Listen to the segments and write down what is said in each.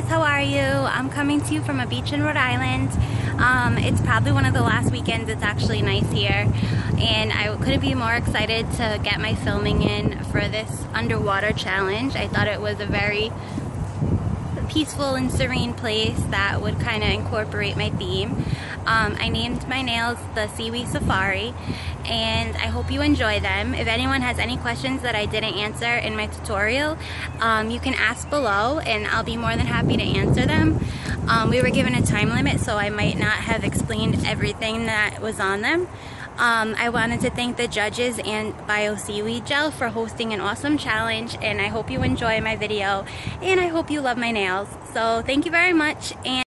guys, how are you? I'm coming to you from a beach in Rhode Island. It's probably one of the last weekends it's actually nice here, and I couldn't be more excited to get my filming in for this underwater challenge. I thought it was a very peaceful and serene place that would kind of incorporate my theme. I named my nails the Seaweed Safari, and I hope you enjoy them. If anyone has any questions that I didn't answer in my tutorial, you can ask below and I'll be more than happy to answer them. We were given a time limit, so I might not have explained everything that was on them. I wanted to thank the judges and Bio Seaweed Gel for hosting an awesome challenge, and I hope you enjoy my video, and I hope you love my nails. So thank you very much. And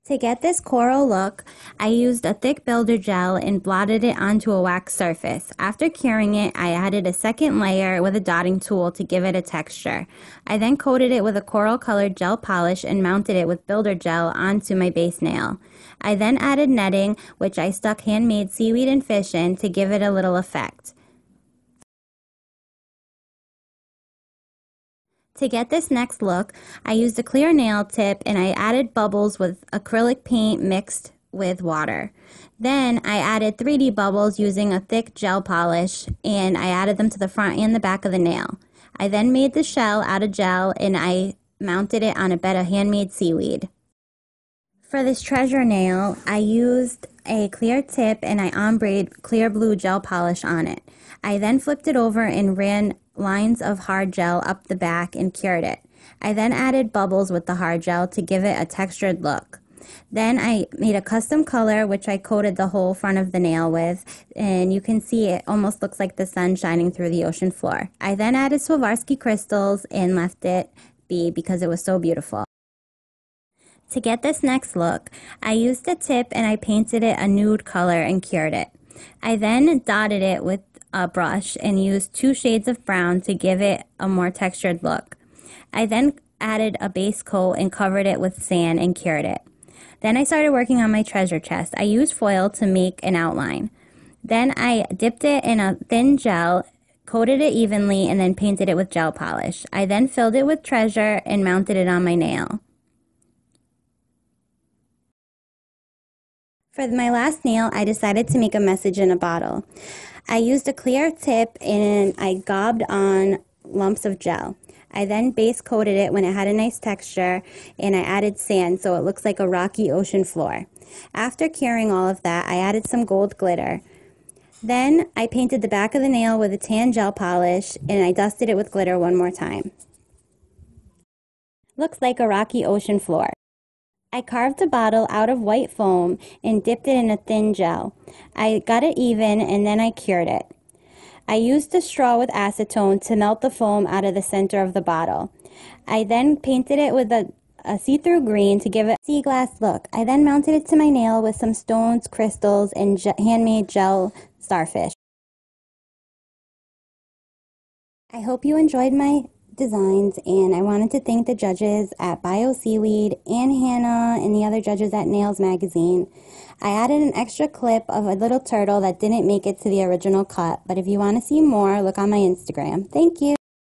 to get this coral look, I used a thick builder gel and blotted it onto a wax surface. After curing it, I added a second layer with a dotting tool to give it a texture. I then coated it with a coral colored gel polish and mounted it with builder gel onto my base nail. I then added netting, which I stuck handmade seaweed and fish in to give it a little effect. To get this next look, I used a clear nail tip and I added bubbles with acrylic paint mixed with water. Then I added 3D bubbles using a thick gel polish, and I added them to the front and the back of the nail. I then made the shell out of gel and I mounted it on a bed of handmade seaweed. For this treasure nail, I used a clear tip and I ombre'd clear blue gel polish on it. I then flipped it over and ran lines of hard gel up the back and cured it. I then added bubbles with the hard gel to give it a textured look. Then I made a custom color which I coated the whole front of the nail with, and you can see it almost looks like the sun shining through the ocean floor. I then added Swarovski crystals and left it be because it was so beautiful. To get this next look, I used a tip and I painted it a nude color and cured it. I then dotted it with a brush and used 2 shades of brown to give it a more textured look. I then added a base coat and covered it with sand and cured it. Then I started working on my treasure chest. I used foil to make an outline. Then I dipped it in a thin gel, coated it evenly, and then painted it with gel polish. I then filled it with treasure and mounted it on my nail. For my last nail, I decided to make a message in a bottle. I used a clear tip and I gobbed on lumps of gel. I then base coated it when it had a nice texture, and I added sand so it looks like a rocky ocean floor. After curing all of that, I added some gold glitter. Then I painted the back of the nail with a tan gel polish and I dusted it with glitter one more time. Looks like a rocky ocean floor. I carved a bottle out of white foam and dipped it in a thin gel. I got it even and then I cured it. I used a straw with acetone to melt the foam out of the center of the bottle. I then painted it with a see-through green to give it a sea glass look. I then mounted it to my nail with some stones, crystals, and handmade gel starfish. I hope you enjoyed my designs, and I wanted to thank the judges at Bio Seaweed and Hannah and the other judges at Nails Magazine. I added an extra clip of a little turtle that didn't make it to the original cut, but if you want to see more, look on my Instagram. Thank you.